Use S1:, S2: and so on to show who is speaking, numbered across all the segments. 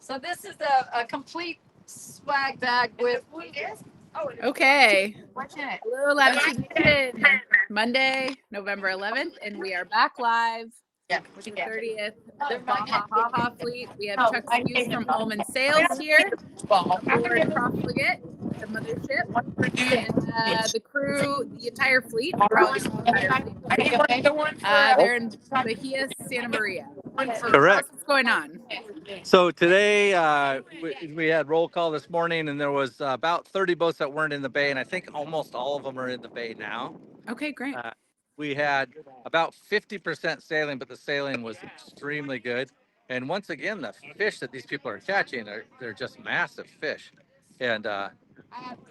S1: So this is a complete swag bag with.
S2: Okay.
S1: What's in it?
S2: Hello, Latitude Nation. Monday, November 11th, and we are back live.
S1: Yeah.
S2: Which is the 30th. The Baja Ha-Ha fleet. We have Chuck Skewes from Ullman Sales here aboard Profligate, the mothership, and the crew, the entire fleet. Probably the entire fleet. They're in Bahia, Santa Maria. So
S3: Correct.
S2: what's going on?
S3: So today we had roll call this morning, and there was about 30 boats that weren't in the bay, and I think almost all of them are in the bay now.
S2: Okay, great.
S3: We had about 50% sailing, but the sailing was extremely good. And once again, the fish that these people are catching, they're just massive fish. And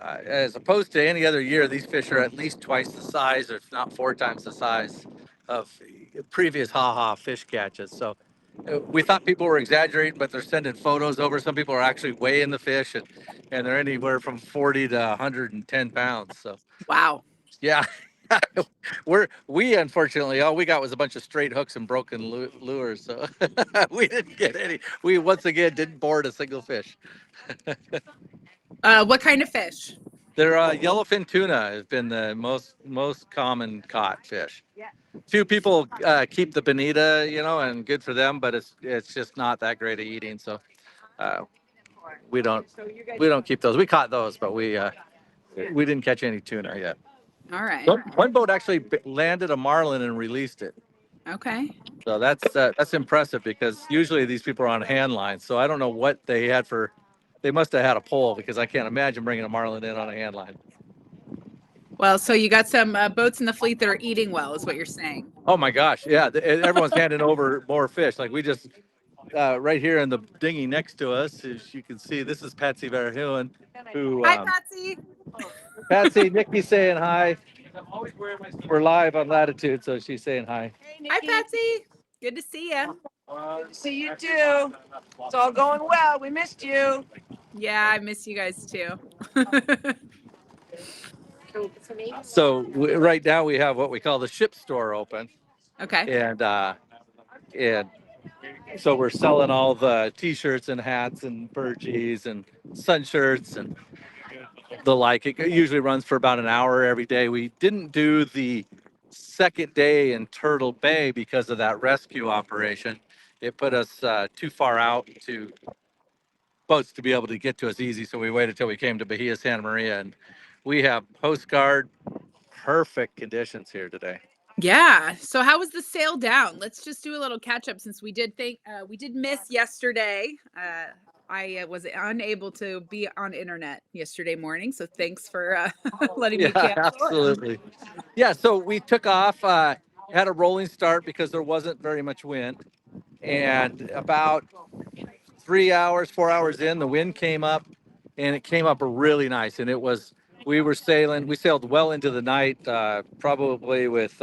S3: as opposed to any other year, these fish are at least twice the size, if not 4 times the size of previous Ha-Ha fish catches. So we thought people were exaggerating, but they're sending photos over. Some people are actually weighing the fish, and they're anywhere from 40 to 110 pounds. So
S2: wow.
S3: Yeah. we unfortunately all we got was a bunch of straight hooks and broken lures, so we didn't get any. We once again didn't board a single fish.
S2: What kind of fish?
S3: Their yellowfin tuna has been the most common caught fish.
S1: Yeah.
S3: Few people keep the bonita, and good for them, but it's just not that great of eating. So we don't keep those. We caught those, but we didn't catch any tuna yet.
S2: All right.
S3: One boat actually landed a marlin and released it.
S2: Okay.
S3: So that's impressive, because usually these people are on hand lines. So I don't know what they had for. They must have had a pole, because I can't imagine bringing a marlin in on a hand line.
S2: Well, so you got some boats in the fleet that are eating well, is what you're saying.
S3: Oh my gosh, yeah! Everyone's handing over more fish. Like we just right here in the dinghy next to us, as you can see, this is Patsy Verhoeven, who.
S2: Hi, Patsy.
S3: Patsy, Nicki saying hi. We're live on Latitude, so she's saying hi.
S2: Hey, Nicki. Hi, Patsy. Good to see you.
S4: Good to see you too. It's all going well. We missed you.
S2: Yeah, I miss you guys too.
S3: So right now we have what we call the ship store open.
S2: Okay.
S3: And so we're selling all the T-shirts and hats and burgees and sun shirts and the like. It usually runs for about an hour every day. We didn't do the second day in Turtle Bay because of that rescue operation. It put us too far out to boats to be able to get to us easy. So we waited till we came to Bahia, Santa Maria, and we have postcard perfect conditions here today.
S2: Yeah. So how was the sail down? Let's just do a little catch up, since we did miss yesterday. I was unable to be on internet yesterday morning, so thanks for letting me cancel.
S3: Absolutely. Yeah, so we took off, had a rolling start because there wasn't very much wind, and about 4 hours in, the wind came up, and it came up really nice, and we sailed well into the night, probably with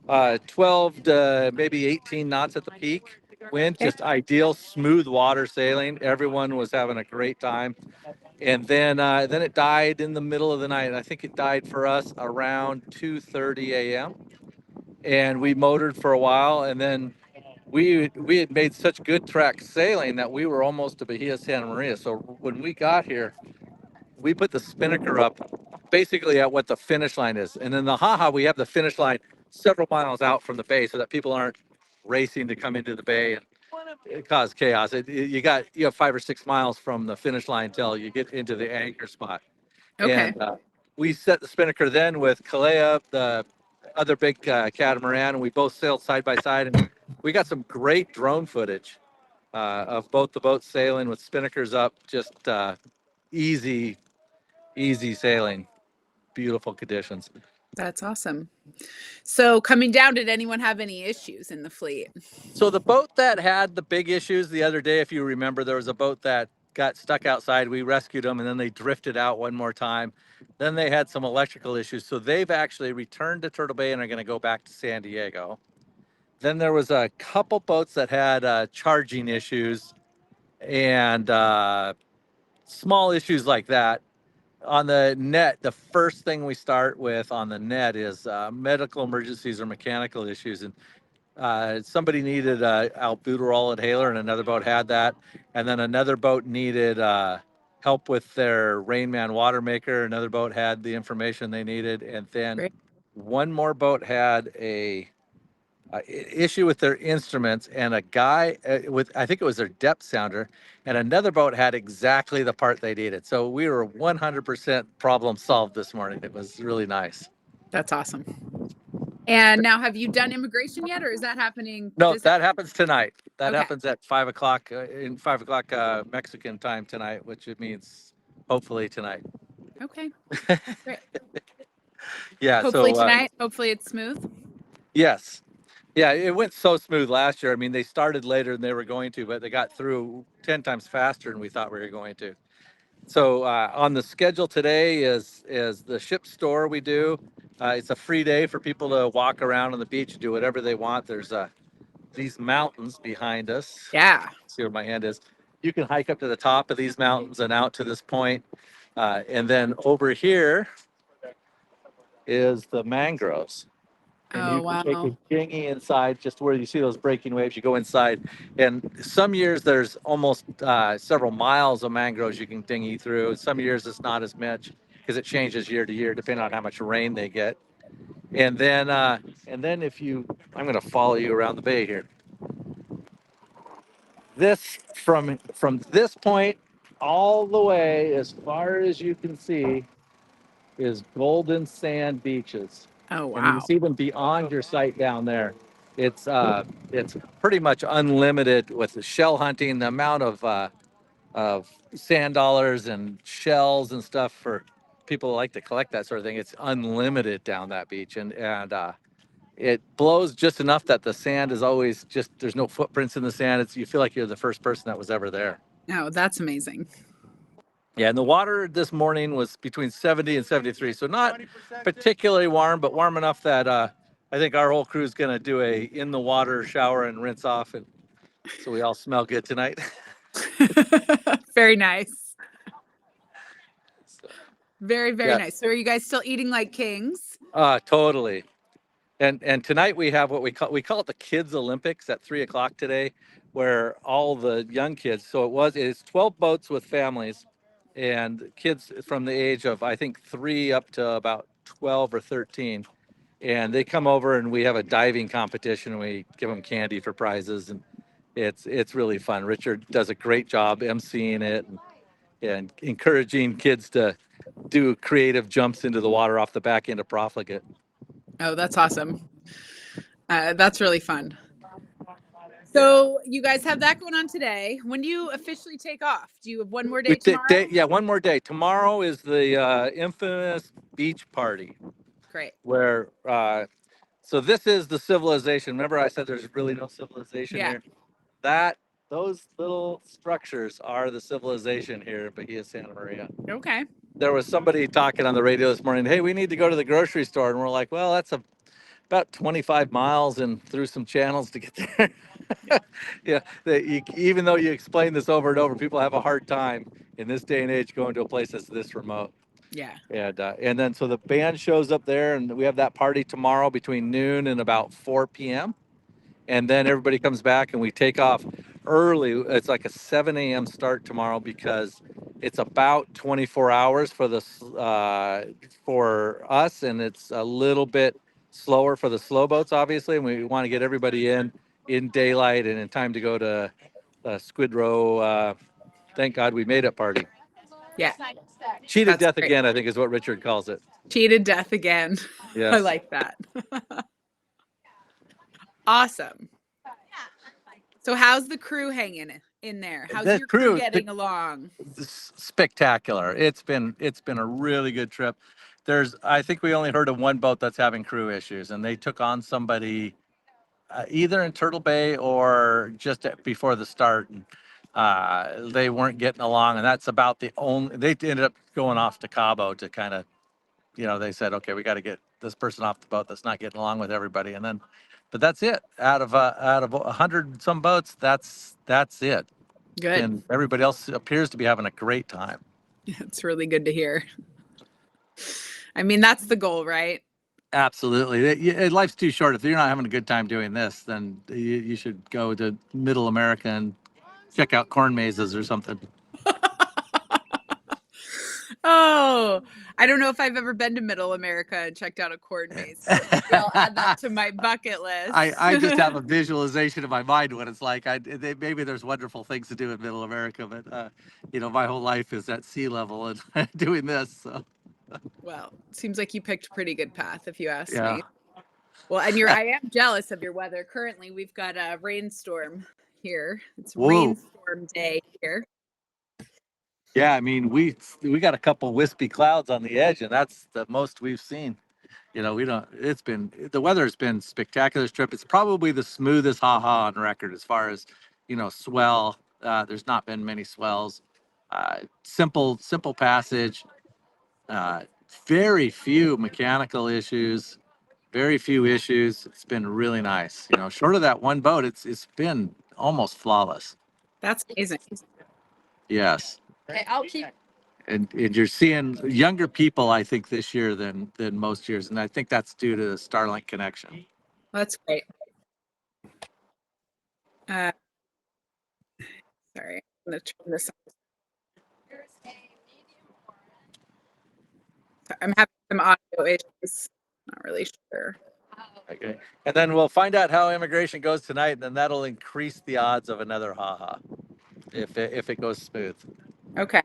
S3: 12 to maybe 18 knots at the peak wind, just ideal, smooth water sailing. Everyone was having a great time. And then it died in the middle of the night. I think it died for us around 2:30 a.m. And we motored for a while, and then we had made such good track sailing that we were almost to Bahia, Santa Maria. So when we got here, we put the spinnaker up basically at what the finish line is. And in the Ha-Ha, we have the finish line several miles out from the bay, so that people aren't racing to come into the bay and it cause chaos. You have 5 or 6 miles from the finish line till you get into the anchor spot.
S2: Okay.
S3: And we set the spinnaker then with Kalea, the other big catamaran, and we both sailed side by side, and we got some great drone footage of both the boats sailing with spinnakers up, just easy sailing, beautiful conditions.
S2: That's awesome. So coming down, did anyone have any issues in the fleet?
S3: So the boat that had the big issues the other day, if you remember, there was a boat that got stuck outside. We rescued them, and then they drifted out one more time. Then they had some electrical issues. So they've actually returned to Turtle Bay and are going to go back to San Diego. Then there was a couple boats that had charging issues and small issues like that. On the net, the first thing we start with on the net is medical emergencies or mechanical issues. And Somebody needed albuterol inhaler, and another boat had that. And then another boat needed help with their Rain Man water maker. Another boat had the information they needed, and then
S2: Great.
S3: one more boat had a issue with their instruments, and a guy with, I think it was their depth sounder, and another boat had exactly the part they needed. So we were 100% problem solved this morning. It was really nice.
S2: That's awesome. And now, have you done immigration yet, or is that happening?
S3: No,
S2: this
S3: that happens tonight. That
S2: Okay.
S3: happens at 5 o'clock in 5 o'clock Mexican time tonight, which it means hopefully tonight.
S2: Okay. Great.
S3: Yeah.
S2: Hopefully
S3: so
S2: tonight. Hopefully it's smooth.
S3: yes. Yeah, it went so smooth last year. I mean, they started later than they were going to, but they got through 10 times faster than we thought we were going to. So on the schedule today is the ship store we do. It's a free day for people to walk around on the beach and do whatever they want. There's these mountains behind us.
S2: Yeah.
S3: See where my hand is. You can hike up to the top of these mountains and out to this point. And then over here is the mangroves. And
S2: Oh,
S3: you can take
S2: wow.
S3: a dinghy inside, just where you see those breaking waves. You go inside, and some years there's almost several miles of mangroves you can dinghy through. Some years it's not as much because it changes year to year depending on how much rain they get. And then if you, I'm going to follow you around the bay here. This from this point all the way as far as you can see is golden sand beaches.
S2: Oh,
S3: And you can
S2: wow.
S3: see them beyond your sight down there. It's pretty much unlimited with the shell hunting. The amount of sand dollars and shells and stuff for people who like to collect that sort of thing. It's unlimited down that beach, and it blows just enough that the sand is always just, there's no footprints in the sand. It's, you feel like you're the first person that was ever there.
S2: Oh, that's amazing.
S3: Yeah, and the water this morning was between 70 and 73, so not particularly warm, but warm enough that I think our whole crew is going to do a in the water shower and rinse off, and so we all smell good tonight.
S2: Very nice.
S3: So,
S2: Very, very
S3: yeah.
S2: nice. So are you guys still eating like kings?
S3: Totally. And tonight we have what we call it the Kids Olympics at 3 o'clock today, where all the young kids. So it's 12 boats with families, and kids from the age of I think 3 up to about 12 or 13, and they come over and we have a diving competition and we give them candy for prizes, and it's really fun. Richard does a great job emceeing it and encouraging kids to do creative jumps into the water off the back end of Profligate.
S2: Oh, that's awesome. That's really fun. So you guys have that going on today. When do you officially take off? Do you have one more day tomorrow?
S3: Yeah, one more day. Tomorrow is the infamous beach party.
S2: Great.
S3: Where, so this is the civilization. Remember I said there's really no civilization
S2: Yeah.
S3: here? Those little structures are the civilization here in Bahia Santa Maria.
S2: Okay.
S3: There was somebody talking on the radio this morning, hey, we need to go to the grocery store. And we're like, well, that's about 25 miles and through some channels to get there. Yeah, even though you explain this over and over, people have a hard time in this day and age going to a place that's this remote.
S2: Yeah.
S3: And then so the band shows up there, and we have that party tomorrow between noon and about 4 p.m. And then everybody comes back and we take off early. It's like a 7 a.m. start tomorrow because it's about 24 hours for for us, and it's a little bit slower for the slow boats, obviously. And we want to get everybody in daylight and in time to go to Squid Row. Thank God we made it party.
S2: Yeah.
S3: Cheated
S2: That's
S3: death
S2: great.
S3: again, I think is what Richard calls it.
S2: Cheated death again.
S3: Yes.
S2: I like that. Awesome. So how's the crew hanging in there? How's
S3: The
S2: your crew
S3: crew-
S2: getting along?
S3: Spectacular. It's been a really good trip. I think we only heard of one boat that's having crew issues, and they took on somebody either in Turtle Bay or just before the start. And, they weren't getting along, and that's about the only. They ended up going off to Cabo to kind of, they said, okay, we got to get this person off the boat that's not getting along with everybody, and then, but that's it. Out of 100 some boats, that's it.
S2: Good.
S3: And everybody else appears to be having a great time.
S2: It's really good to hear. I mean, that's the goal, right?
S3: Absolutely. Life's too short. If you're not having a good time doing this, then you should go to Middle America and check out corn mazes or something.
S2: Oh, I don't know if I've ever been to Middle America and checked out a corn maze. Maybe I'll add that to my bucket list.
S3: I just have a visualization in my mind what it's like. Maybe there's wonderful things to do in Middle America, but my whole life is at sea level and doing this. So.
S2: Well, seems like you picked a pretty good path, if you ask
S3: Yeah.
S2: me. Well, and I am jealous of your weather. Currently, we've got a rainstorm here. It's
S3: Whoa.
S2: rainstorm day here.
S3: Yeah, I mean, we got a couple wispy clouds on the edge, and that's the most we've seen. The weather's been spectacular this trip. It's probably the smoothest Ha-Ha on record as far as, swell. There's not been many swells. Simple passage. Very few mechanical issues. Very few issues. It's been really nice. Short of that one boat, it's been almost flawless.
S2: That's amazing.
S3: Yes.
S1: Okay, I'll keep.
S3: And you're seeing younger people, I think, this year than most years, and I think that's due to the Starlink connection.
S2: That's great. Sorry, I'm gonna turn this on. I'm having some audio issues. Not really sure.
S3: Okay, and then we'll find out how immigration goes tonight, and then that'll increase the odds of another Ha-Ha if it goes smooth.
S2: Okay.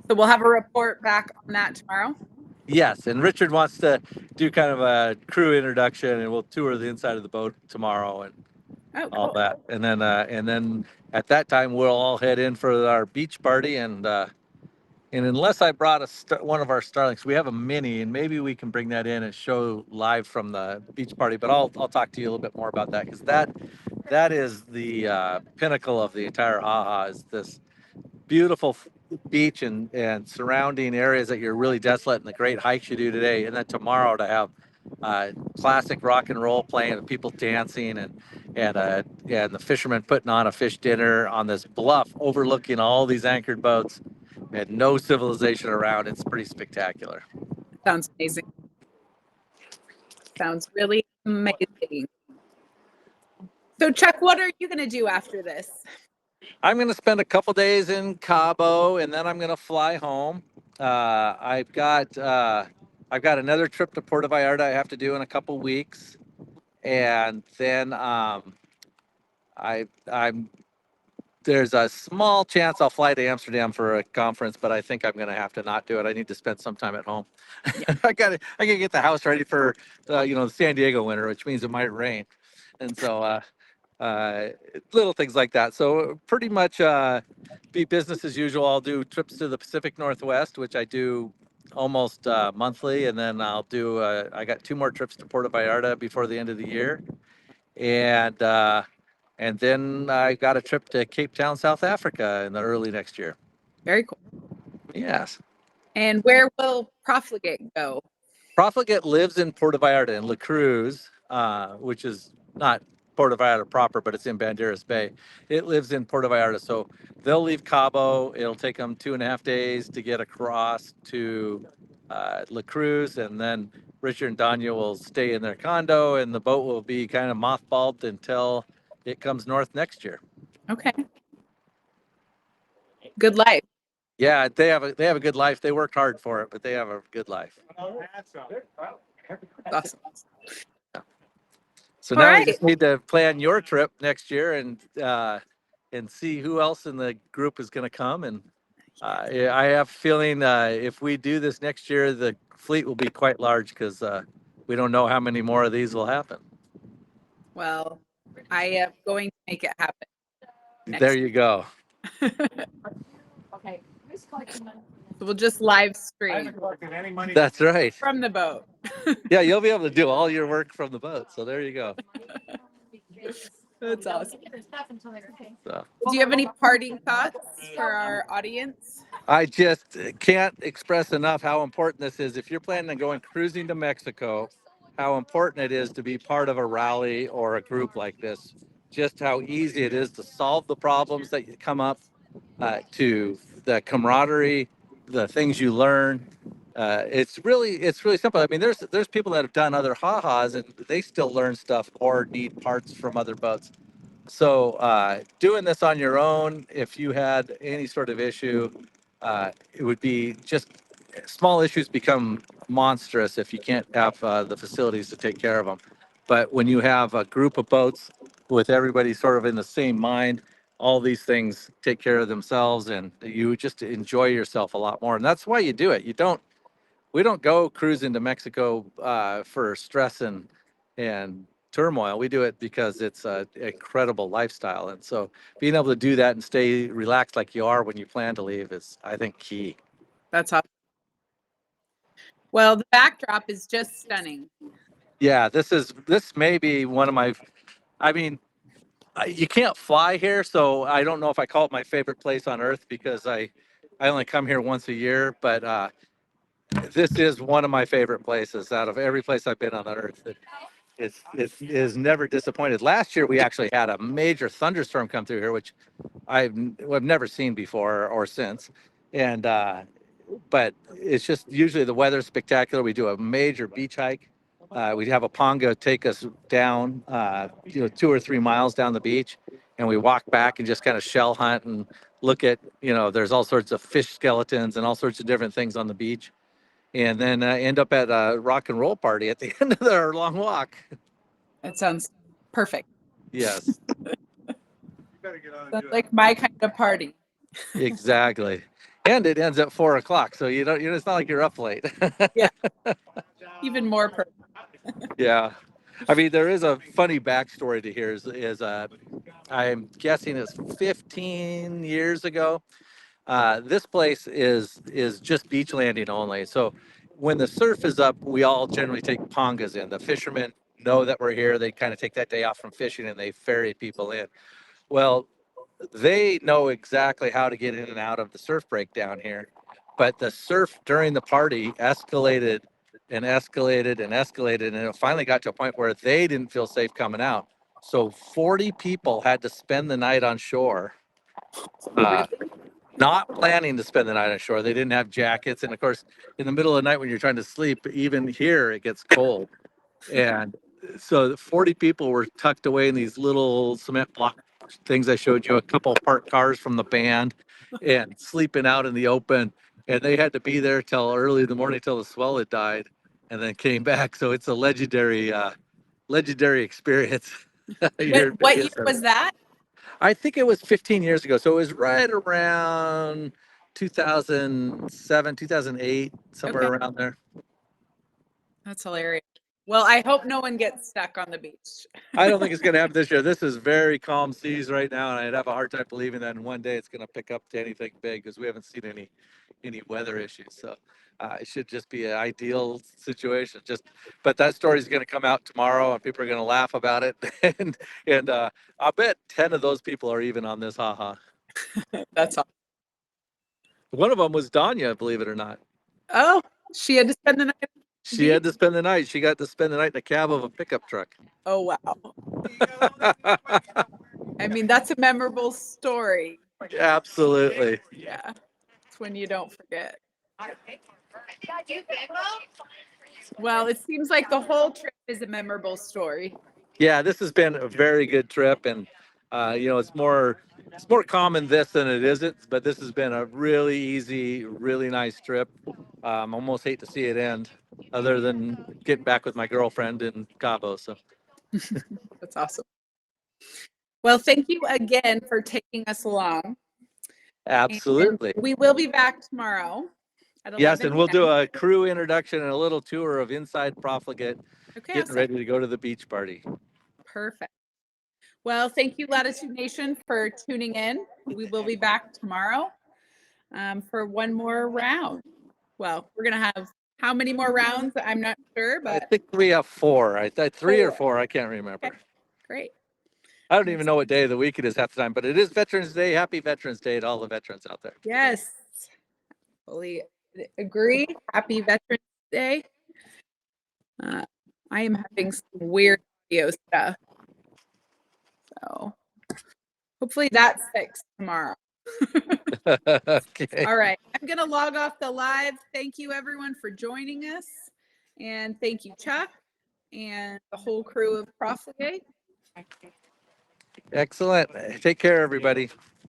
S2: So we'll have a report back on that tomorrow.
S3: Yes, and Richard wants to do kind of a crew introduction, and we'll tour the inside of the boat tomorrow and all that. And then at that time we'll all head in for our beach party, and unless I brought one of our Starlinks, we have a mini, and maybe we can bring that in and show live from the beach party. But I'll talk to you a little bit more about that, because that is the pinnacle of the entire Ha-Ha, is this beautiful beach and surrounding areas that you're really desolate, and the great hikes you do today, and then tomorrow to have classic rock and roll playing and people dancing and the fishermen putting on a fish dinner on this bluff overlooking all these anchored boats and no civilization around. It's pretty spectacular.
S2: Sounds amazing. Sounds really amazing. So Chuck, what are you going to do after this?
S3: I'm going to spend a couple days in Cabo, and then I'm going to fly home. I've got another trip to Puerto Vallarta I have to do in a couple weeks, and then there's a small chance I'll fly to Amsterdam for a conference, but I think I'm going to have to not do it. I need to spend some time at home. I gotta get the house ready for the San Diego winter, which means it might rain, and so. Little things like that. So pretty much be business as usual. I'll do trips to the Pacific Northwest, which I do almost monthly, and then I'll do. I got 2 more trips to Puerto Vallarta before the end of the year, and then I got a trip to Cape Town, South Africa, in the early next year.
S2: Very cool.
S3: Yes.
S2: And where will Profligate go?
S3: Profligate lives in Puerto Vallarta in La Cruz, which is not Puerto Vallarta proper, but it's in Banderas Bay. It lives in Puerto Vallarta, so they'll leave Cabo. It'll take them 2.5 days to get across to La Cruz, and then Richard and Danya will stay in their condo, and the boat will be kind of mothballed until it comes north next year.
S2: Okay. Good life.
S3: Yeah, they have a good life. They worked hard for it, but they have a good life.
S2: Awesome.
S3: So now we just need to plan your trip next year and see who else in the group is going to come. And I have a feeling if we do this next year, the fleet will be quite large, because we don't know how many more of these will happen.
S2: Well, I am going to make it happen.
S3: There you go.
S1: Okay.
S2: We'll just live stream.
S3: That's right.
S2: From the boat.
S3: Yeah, you'll be able to do all your work from the boat. So there you go.
S2: That's awesome.
S3: So.
S2: Do you have any parting thoughts for our audience?
S3: I just can't express enough how important this is. If you're planning on going cruising to Mexico, how important it is to be part of a rally or a group like this. Just how easy it is to solve the problems that come up, to the camaraderie, the things you learn, It's really simple. I mean, there's people that have done other ha-has and they still learn stuff or need parts from other boats. So doing this on your own, if you had any sort of issue, it would be just small issues become monstrous if you can't have the facilities to take care of them. But when you have a group of boats with everybody sort of in the same mind, all these things take care of themselves and you just enjoy yourself a lot more. And that's why you do it. We don't go cruising to Mexico for stress and turmoil. We do it because it's an incredible lifestyle. And so being able to do that and stay relaxed like you are when you plan to leave is, I think, key.
S2: That's awesome. Well, the backdrop is just stunning.
S3: Yeah, this may be one of my, I mean, you can't fly here, so I don't know if I call it my favorite place on earth because I only come here once a year, but this is one of my favorite places out of every place I've been on earth. It is never disappointed. Last year we actually had a major thunderstorm come through here, which I've never seen before or since, and but it's just usually the weather's spectacular. We do a major beach hike. We have a ponga take us down, 2 or 3 miles down the beach, and we walk back and just kind of shell hunt and look at, there's all sorts of fish skeletons and all sorts of different things on the beach, and then end up at a rock and roll party at the end of our long walk.
S2: That sounds perfect.
S3: Yes,
S2: Sounds like my kind of party.
S3: exactly. And it ends at 4 o'clock, so it's not like you're up late.
S2: Yeah. Even more perfect.
S3: Yeah. I mean, there is a funny backstory to here is I'm guessing it's 15 years ago. This place is just beach landing only. So when the surf is up, we all generally take pongas in. The fishermen know that we're here. They kind of take that day off from fishing and they ferry people in. Well, they know exactly how to get in and out of the surf break down here. But the surf during the party escalated and escalated and escalated. And it finally got to a point where they didn't feel safe coming out. So 40 people had to spend the night on shore, not planning to spend the night on shore. They didn't have jackets. And of course, in the middle of the night when you're trying to sleep, even here, it gets cold. And so 40 people were tucked away in these little cement block things I showed you, a couple of parked cars from the band, and sleeping out in the open. And they had to be there till early in the morning till the swell had died and then came back. So it's a legendary experience. Here in
S2: What year
S3: Vegas.
S2: was that?
S3: I think it was 15 years ago. So it was right around 2007, 2008, somewhere
S2: Okay.
S3: around there.
S2: That's hilarious. Well, I hope no one gets stuck on the beach.
S3: I don't think it's going to happen this year. This is very calm seas right now, and I'd have a hard time believing that in one day it's going to pick up to anything big because we haven't seen any weather issues. So it should just be an ideal situation. But that story is going to come out tomorrow, and people are going to laugh about it, and I'll bet 10 of those people are even on this haha.
S2: That's all.
S3: One of them was Danya, believe it or not.
S2: Oh, she had to spend the night.
S3: She had to spend the night. She got to spend the night in the cab of a pickup truck.
S2: Oh, wow. I mean, that's a memorable story.
S3: Absolutely.
S2: Yeah. It's when you don't forget. Well, it seems like the whole trip is a memorable story.
S3: Yeah, this has been a very good trip, and it's more common this than it isn't. But this has been a really easy, really nice trip. Almost hate to see it end, other than getting back with my girlfriend in Cabo. So
S2: That's awesome. Well, thank you again for taking us along.
S3: absolutely.
S2: And we will be back tomorrow.
S3: Yes, and we'll do a crew introduction and a little tour of inside Profligate,
S2: Okay,
S3: getting ready to go to the beach party.
S2: Perfect. Well, thank you, Latitude Nation, for tuning in. We will be back tomorrow for one more round. Well, we're going to have how many more rounds? I'm not sure, but
S3: I think we have 4. I thought 3 or 4. I can't remember.
S2: Okay. Great.
S3: I don't even know what day of the week it is half the time, but it is Veterans Day. Happy Veterans Day to all the veterans out there.
S2: Yes. Fully agree. Happy Veterans Day. I am having some weird audio stuff. So hopefully that's fixed tomorrow.
S3: Okay.
S2: All right. I'm going to log off the live. Thank you, everyone, for joining us. And thank you, Chuck, and the whole crew of Profligate.
S3: Excellent. Take care, everybody.